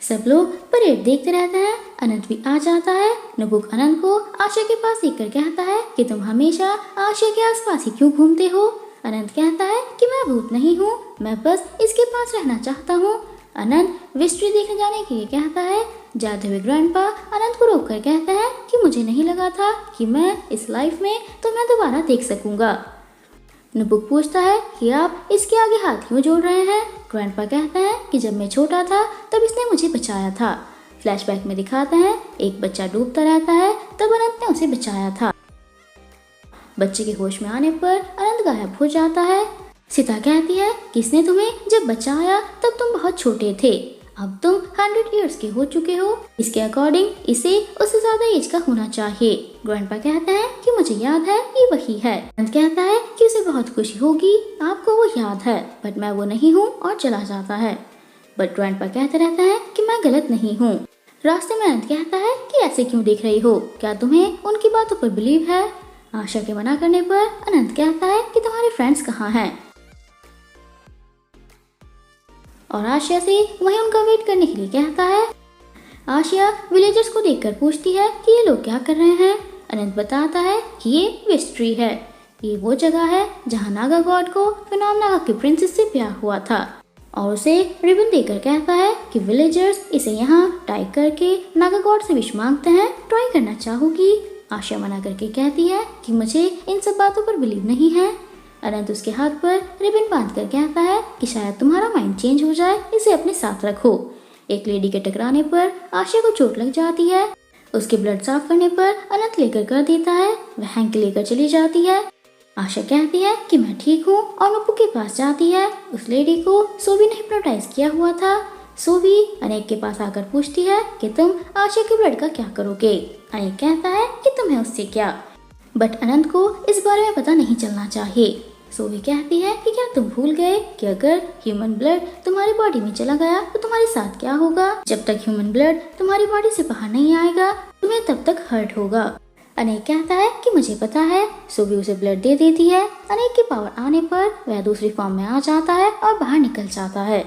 सब लोग परेड देखते रहते हैं। अनंत भी आ जाता है। नुपुक अनंत को आशा के पास देखकर कहता है कि तुम हमेशा आशा के आसपास ही क्यों घूमते हो। अनंत कहता है कि मैं भूत नहीं हूँ, मैं बस इसके पास रहना चाहता हूँ। अनंत विस्ट्री देखने जाने के लिए कहता है। जाते हुए ग्रैंडपा अनंत को रोककर कहते हैं कि मुझे नहीं लगा था कि मैं इस लाइफ में तुम्हें दोबारा देख सकूंगा। नुपुक पूछता है कि आप इसके आगे हाथ क्यों जोड़ रहे हैं। ग्रैंडपा कहते हैं कि जब मैं छोटा था तब इसने मुझे बचाया था। फ्लैशबैक में दिखाते हैं एक बच्चा डूबता रहता है, तब अनंत ने उसे बचाया था। बच्चे के होश में आने पर अनंत गायब हो जाता है। सीता कहती है किसने तुम्हें जब बचाया तब तुम बहुत छोटे थे, अब तुम 100 ईयर्स के हो चुके हो, इसके अकॉर्डिंग इसे उससे ज्यादा एज का होना चाहिए। ग्रैंडपा कहते हैं कि मुझे याद है ये वही है। अनंत कहता है कि उसे बहुत खुशी होगी, आपको वो याद है, बट मैं वो नहीं हूँ और चला जाता है। बट ग्रैंडपा कहते रहता है कि मैं गलत नहीं हूँ। रास्ते में अनंत कहता है कि ऐसे क्यों देख रही हो, क्या तुम्हें उनकी बातों पर बिलीव है। आशा के मना करने पर अनंत कहता है कि तुम्हारे फ्रेंड्स कहाँ हैं, और आशिया से वहीं उनका वेट करने के लिए कहता है। आशिया विलेजर्स को देखकर पूछती है कि ये लोग क्या कर रहे हैं। अनंत बताता है कि ये विस्ट्री है, ये वो जगह है जहाँ नागा गॉड को फिनोम नागा की प्रिंसेस से प्यार हुआ था, और उसे रिबन देकर कहता है कि विलेजर्स इसे यहाँ टाई करके नागा गॉड से विश मांगते हैं, ट्राई करना चाहोगी। आशिया मना करके कहती है कि मुझे इन सब बातों पर बिलीव नहीं है। अनंत उसके हाथ पर रिबन बांध कर कहता है कि शायद तुम्हारा माइंड चेंज हो जाए, इसे अपने साथ रखो। एक लेडी के टकराने पर आशा को चोट लग जाती है। उसके ब्लड साफ करने पर अनंत लेकर कर देता है। वह हैंकी लेकर चली जाती है। आशा कहती है कि मैं ठीक हूँ और नुपुक के पास जाती है। उस लेडी को सोबी ने हिप्नोटाइज किया हुआ था। सोबी अनेक के पास आकर पूछती है कि तुम आशा के ब्लड का क्या करोगे। अनेक कहता है कि तुम्हें उससे क्या, बट अनंत को इस बारे में पता नहीं चलना चाहिए। सोबी कहती है कि क्या तुम भूल गए कि अगर ह्यूमन ब्लड तुम्हारी बॉडी में चला गया तो तुम्हारे साथ क्या होगा। जब तक ह्यूमन ब्लड तुम्हारी बॉडी से बाहर नहीं आएगा तुम्हें तब तक हर्ट होगा। अनेक कहता है कि मुझे पता है। सोबी उसे ब्लड दे देती है। अनेक की पावर आने पर वह दूसरी फॉर्म में आ जाता है और बाहर निकल जाता है।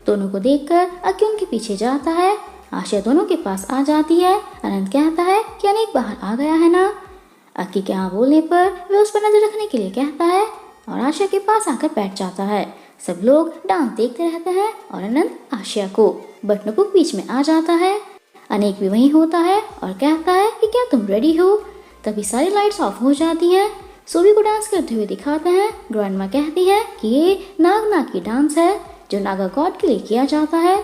दोनों को देखकर अक्की उनके पीछे जाता है। आशा दोनों के पास आ जाती है। अनंत कहता है कि अनेक बाहर आ गया है ना। अक्की के यहाँ बोलने पर वह उस पर नजर रखने के लिए कहता है और आशा के पास आकर बैठ जाता है। सब लोग डांस देखते रहते हैं और अनंत आशा को, बट नुपुक बीच में आ जाता है। अनेक भी वहीं होता है और कहता है कि क्या तुम रेडी हो। तभी सारी लाइट्स ऑफ हो जाती हैं। सोबी को डांस करते हुए दिखाते हैं। ग्रैंडमा कहती है कि ये नाग नाग की डांस है जो नागा गॉड के लिए किया जाता है।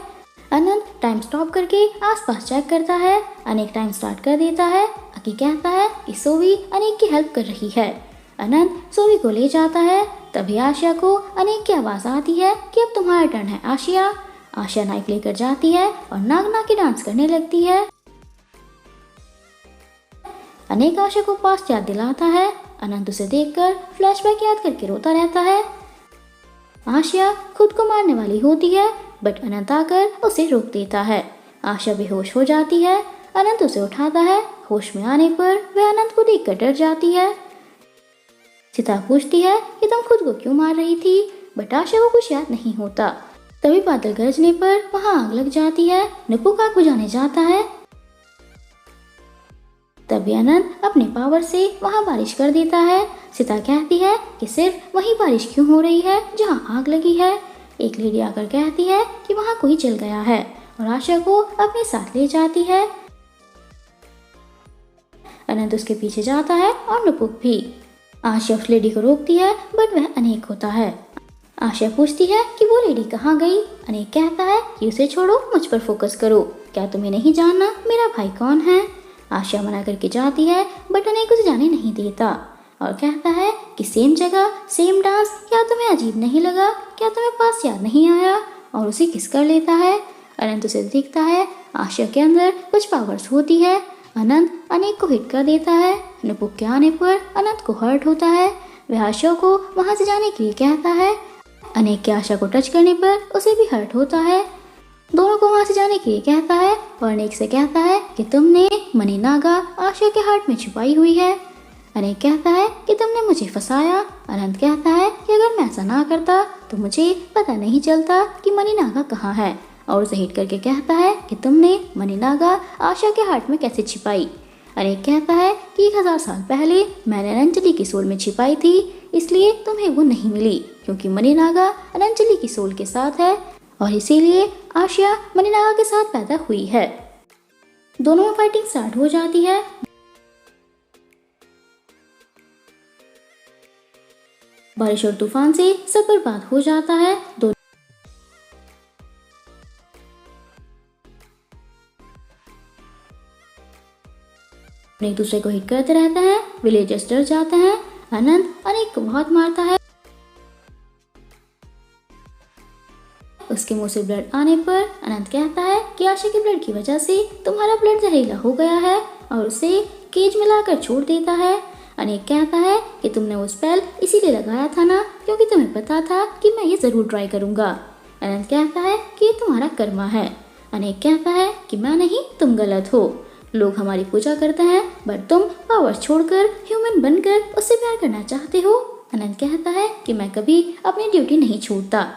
अनंत टाइम स्टॉप करके आसपास चेक करता है। अनेक टाइम स्टार्ट कर देता है। अक्की कहता है कि सोबी अनेक की हेल्प कर रही है। अनंत सोबी को ले जाता है। तभी आशिया को अनेक की आवाज आती है कि अब तुम्हारा टर्न है आशिया। आशिया नाइफ लेकर जाती है और नाग नाग की डांस करने लगती है। अनेक आशिया को पास्ट याद दिलाता है। अनंत उसे देखकर फ्लैशबैक याद करके रोता रहता है। आशिया खुद को मारने वाली होती है, बट अनंत आकर उसे रोक देता है। आशा बेहोश हो जाती है। अनंत उसे उठाता है। होश में आने पर वह अनंत को देखकर डर जाती है। सीता पूछती है कि तुम खुद को क्यों मार रही थी, बट आशा को कुछ याद नहीं होता। तभी बादल गरजने पर वहां आग लग जाती है। नुपुक आग बुझाने जाता है। तभी अनंत अपने पावर से वहां बारिश कर देता है। सीता कहती है कि सिर्फ वही बारिश क्यों हो रही है जहां आग लगी है। एक लेडी आकर कहती है कि वहां कोई जल गया है और आशा को अपने साथ ले जाती है। अनंत उसके पीछे जाता है और नुपुक भी। आशा उस लेडी को रोकती है, बट वह अनेक होता है। आशा पूछती है कि वो लेडी कहाँ गई। अनेक कहता है कि उसे छोड़ो, मुझ पर फोकस करो। क्या तुम्हें नहीं जानना मेरा भाई कौन है। आशिया मना करके जाती है बट अनेक उसे जाने नहीं देता और कहता है कि सेम जगह सेम डांस, क्या तुम्हें अजीब नहीं लगा, क्या तुम्हें पास याद नहीं आया, और उसे किस कर लेता है। अनंत उसे देखता है आशिया के अंदर कुछ पावर्स होती है। अनंत अनेक को हिट कर देता है। नुपुक के आने पर अनंत को हर्ट होता है। वह आशिया को वहां से जाने के लिए कहता है। अनेक के आशिया को टच करने पर उसे भी हर्ट होता है। दोनों को वहां से जाने के लिए कहता है और अनेक से कहता है कि तुमने मनी नागा आशिया के हार्ट में छुपाई हुई है। अनेक कहता है कि तुमने मुझे फंसाया। अनंत कहता है कि अगर मैं ऐसा ना करता तो मुझे पता नहीं चलता कि मनी नागा कहाँ है, और उसे हिट करके कहता है कि तुमने मनी नागा आशिया के हार्ट में कैसे छिपाई। अनेक कहता है कि 1000 साल पहले मैंने अनंजलि की सोल में छिपाई थी, इसलिए तुम्हें वो नहीं मिली, क्योंकि मनी नागा अनंजलि की सोल के साथ है और इसीलिए आशिया मनी नागा के साथ पैदा हुई है। दोनों में फाइटिंग स्टार्ट हो जाती है। बारिश और तूफान से सब बर्बाद हो जाता है। दोनों एक दूसरे को हिट करते रहते हैं। विलेजर्स डर जाते हैं। अनंत अनेक को बहुत मारता है। उसके मुंह से ब्लड आने पर अनंत कहता है कि आशिया के ब्लड की वजह से तुम्हारा ब्लड जहरीला हो गया है और उसे केज में लाकर छोड़ देता है। अनेक कहता है कि तुमने वो स्पेल इसीलिए लगाया था ना, क्योंकि तुम्हें पता था कि मैं ये जरूर ट्राई करूंगा। अनंत कहता है कि ये तुम्हारा कर्मा है। अनेक कहता है कि मैं नहीं, तुम गलत हो। लोग हमारी पूजा करते हैं बट तुम पावर छोड़कर ह्यूमन बनकर उससे प्यार करना चाहते हो। अनंत कहता है कि मैं कभी अपनी ड्यूटी नहीं छोड़ता।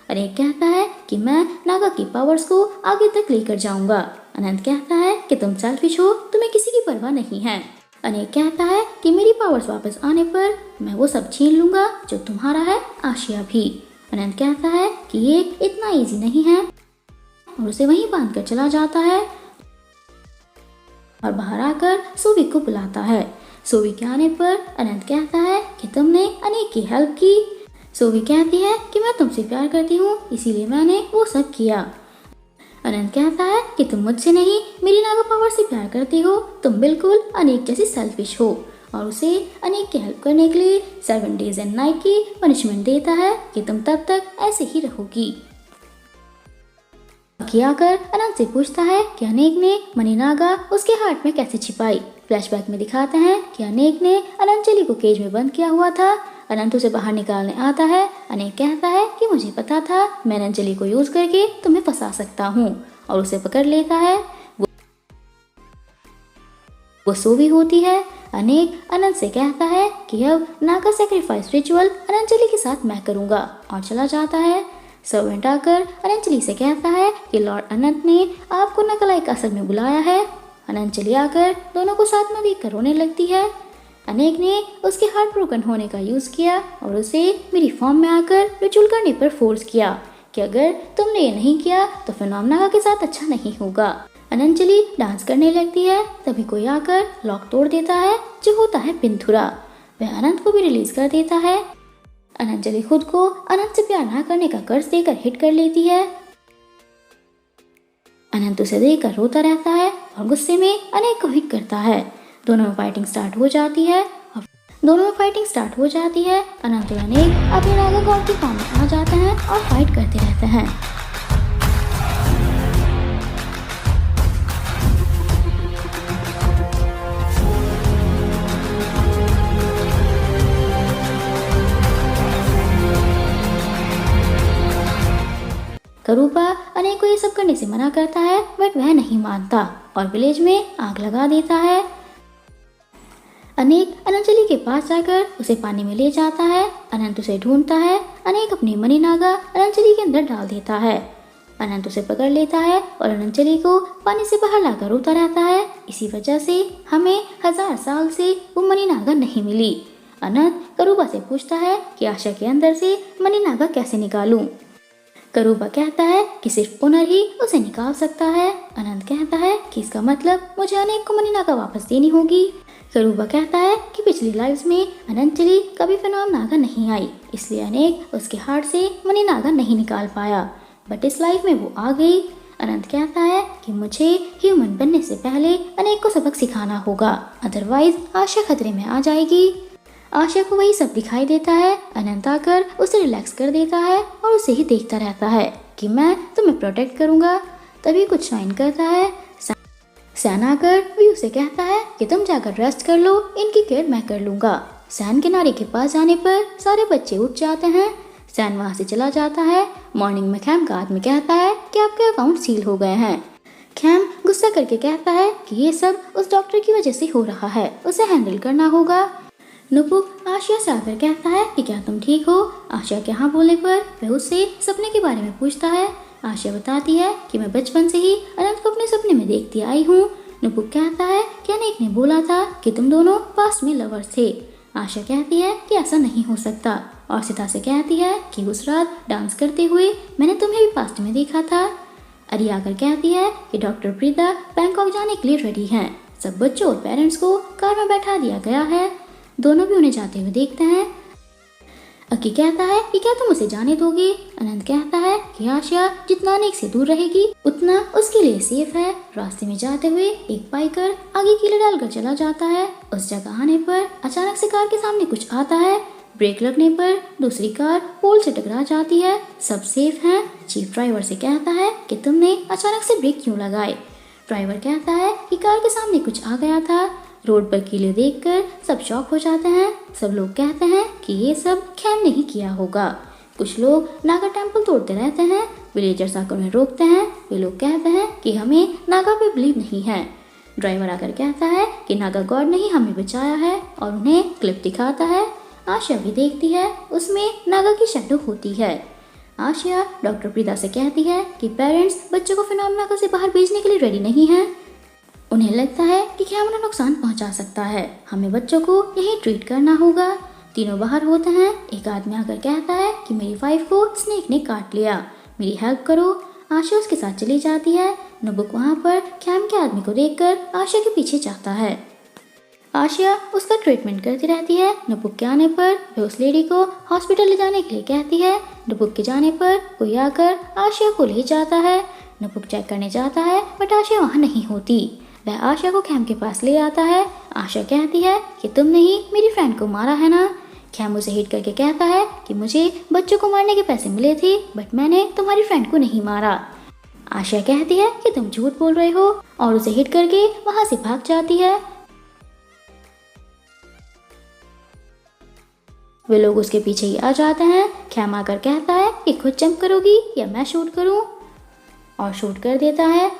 अनेक कहता है कि मैं नागा की पावर्स को आगे तक लेकर जाऊंगा। अनंत कहता है कि तुम सेल्फिश हो, तुम्हें किसी की परवाह नहीं है। अनेक कहता है कि मेरी पावर्स वापस आने पर मैं वो सब छीन लूंगा जो तुम्हारा है, आशिया भी। अनंत कहता है कि ये इतना इजी नहीं है और उसे वहीं बांध कर चला जाता है और बाहर आकर सोवी को बुलाता है। सोवी के आने पर अनंत कहता है कि तुमने अनेक की हेल्प की। सोवी कहती है कि मैं तुमसे प्यार करती हूँ, इसीलिए मैंने वो सब किया। अनंत कहता है कि तुम मुझसे नहीं, मेरी नागा पावर से प्यार करती हो, तुम बिल्कुल अनेक जैसी सेल्फिश हो, और उसे अनेक की हेल्प करने के लिए 7 डेज एंड नाइट की पनिशमेंट देता है कि तुम तब तक ऐसे ही रहोगी। आकर अनंत से पूछता है कि अनेक ने मनी नागा उसके हार्ट में कैसे छिपाई। फ्लैशबैक में दिखाते हैं कि अनेक ने अनंजलि को केज में बंद किया हुआ था। अनंत उसे बाहर निकालने आता है। अनेक कहता है कि मुझे पता था, मैं अनंजलि को यूज करके तुम्हें फंसा सकता हूँ, और उसे पकड़ लेता है। वो सोवी होती है। अनेक अनंत से कहता है कि अब नागा सैक्रिफाइस रिचुअल अनंजलि के साथ मैं करूंगा, और चला जाता है। सर्वेंट आकर अनंजलि से कहता है कि लॉर्ड अनंत ने आपको नकलाई कासल में बुलाया है। अनंजलि आकर दोनों को साथ में देखकर रोने लगती है। अनेक ने उसके हार्ट ब्रोकन होने का यूज किया और उसे मेरी फॉर्म में आकर रिचुअल करने पर फोर्स किया कि अगर तुमने ये नहीं किया तो फिनोमेना के साथ अच्छा नहीं होगा। अनंजलि डांस करने लगती है। तभी कोई आकर लॉक तोड़ देता है, जो होता है पिंथुरा। वह अनंत को भी रिलीज कर देता है। अनंजलि खुद को अनंत से प्यार न करने का कर्ज देकर हिट कर लेती है। अनंत उसे देखकर रोता रहता है और गुस्से में अनेक को हिट करता है। दोनों में फाइटिंग स्टार्ट हो जाती है। अनंत और अनेक अपने नागा गॉड की फॉर्म में आ जाते हैं और फाइट करते रहते हैं। करूपा अनेक को ये सब करने से मना करता है बट वह नहीं मानता और विलेज में आग लगा देता है। अनेक अनंजलि के पास जाकर उसे पानी में ले जाता है। अनंत उसे ढूंढता है। अनेक अपनी मनी नागा अनंजलि के अंदर डाल देता है। अनंत उसे पकड़ लेता है और अनंजलि को पानी से बाहर लाकर रोता रहता है। इसी वजह से हमें 1000 साल से वो मनी नागा नहीं मिली। अनंत करूबा से पूछता है कि आशा के अंदर से मनी नागा कैसे निकालूं। करूबा कहता है कि सिर्फ ओनर ही उसे निकाल सकता है। अनंत कहता है कि इसका मतलब मुझे अनेक को मनी नागा वापस देनी होगी। करूबा कहता है कि पिछली लाइफ्स में अनंजलि कभी फिनोमेना नहीं आई, इसलिए अनेक उसके हार्ट से मनी नागा नहीं निकाल पाया, बट इस लाइफ में वो आ गई। अनंत कहता है कि मुझे ह्यूमन बनने से पहले अनेक को सबक सिखाना होगा, अदरवाइज आशा खतरे में आ जाएगी। आशा को वही सब दिखाई देता है। अनंत आकर उसे रिलैक्स कर देता है और उसे ही देखता रहता है कि मैं तुम्हें प्रोटेक्ट करूंगा। तभी कुछ साइन करता है। सैन आकर भी उसे कहता है कि तुम जाकर रेस्ट कर लो, इनकी केयर मैं कर लूंगा। सैन किनारे के पास जाने पर सारे बच्चे उठ जाते हैं। सैन वहाँ से चला जाता है। मॉर्निंग में खैम का आदमी कहता है कि आपके अकाउंट सील हो गए हैं। खैम गुस्सा करके कहता है कि ये सब उस डॉक्टर की वजह से हो रहा है, उसे हैंडल करना होगा। नुपुक आशिया से आकर कहता है कि क्या तुम ठीक हो। आशिया के हाँ बोलने पर वह उससे सपने के बारे में पूछता है। आशिया बताती है कि मैं बचपन से ही अनंत को अपने सपने में देखती आई हूँ। नुपुक कहता है कि अनेक ने बोला था कि तुम दोनों पास्ट में लवर्स थे। आशा कहती है कि ऐसा नहीं हो सकता और सिता से कहती है कि उस रात डांस करते हुए मैंने तुम्हें भी पास्ट में देखा था। अरी आकर कहती है कि डॉक्टर प्रीता बैंकॉक जाने के लिए रेडी हैं। सब बच्चों और पेरेंट्स को कार में बैठा दिया गया है। दोनों भी उन्हें जाते हुए देखते हैं। अकी कहता है कि क्या तुम उसे जाने दोगे। अनंत कहता है कि आशिया जितना अनेक से दूर रहेगी उतना उसके लिए सेफ है। रास्ते में जाते हुए एक बाइकर आगे कीले डालकर चला जाता है। उस जगह आने पर अचानक से कार के सामने कुछ आता है। ब्रेक लगने पर दूसरी कार पोल से टकरा जाती है। सब सेफ हैं। चीफ ड्राइवर से कहता है कि तुमने अचानक से ब्रेक क्यों लगाए। ड्राइवर कहता है कि कार के सामने कुछ आ गया था। रोड पर कीले देखकर सब शॉक हो जाते हैं। सब लोग कहते हैं कि ये सब खैम नहीं किया होगा। कुछ लोग नागा टेम्पल तोड़ते रहते हैं। विलेजर्स आकर उन्हें रोकते हैं। वे लोग कहते हैं कि हमें नागा पे बिलीव नहीं है। ड्राइवर आकर कहता है कि नागा गॉड ने ही हमें बचाया है और उन्हें क्लिप दिखाता है। आशिया भी देखती है, उसमें नागा की शैडो होती है। आशिया डॉक्टर प्रीता से कहती है कि पेरेंट्स बच्चों को फिनोमेना से बाहर भेजने के लिए रेडी नहीं हैं। उन्हें लगता है कि क्या उन्हें नुकसान पहुंचा सकता है, हमें बच्चों को यही ट्रीट करना होगा। तीनों बाहर होते हैं। एक आदमी आकर कहता है कि मेरी वाइफ को स्नेक ने काट लिया, मेरी हेल्प करो। आशा उसके साथ चली जाती है। नुपुक वहाँ पर खैम के आदमी को देखकर आशा के पीछे जाता है। आशिया उसका ट्रीटमेंट करती रहती है। नुपुक के आने पर वह उस लेडी को हॉस्पिटल ले जाने के लिए कहती है। नुपुक के जाने पर कोई आकर आशिया को ले जाता है। नुपुक चेक करने जाता है बट आशिया वहाँ नहीं होती। वह आशा को खैम के पास ले आता है। आशा कहती है कि तुमने ही मेरी फ्रेंड को मारा है ना। खैम उसे हिट करके कहता है कि मुझे बच्चों को मारने के पैसे मिले थे बट मैंने तुम्हारी फ्रेंड को नहीं मारा। आशा कहती है कि तुम झूठ बोल रहे हो और उसे हिट करके वहाँ से भाग जाती है। वे लोग उसके पीछे ही आ जाते हैं। खैम आकर कहता है कि खुद जंप करोगी या मैं शूट करूं, और शूट कर देता है।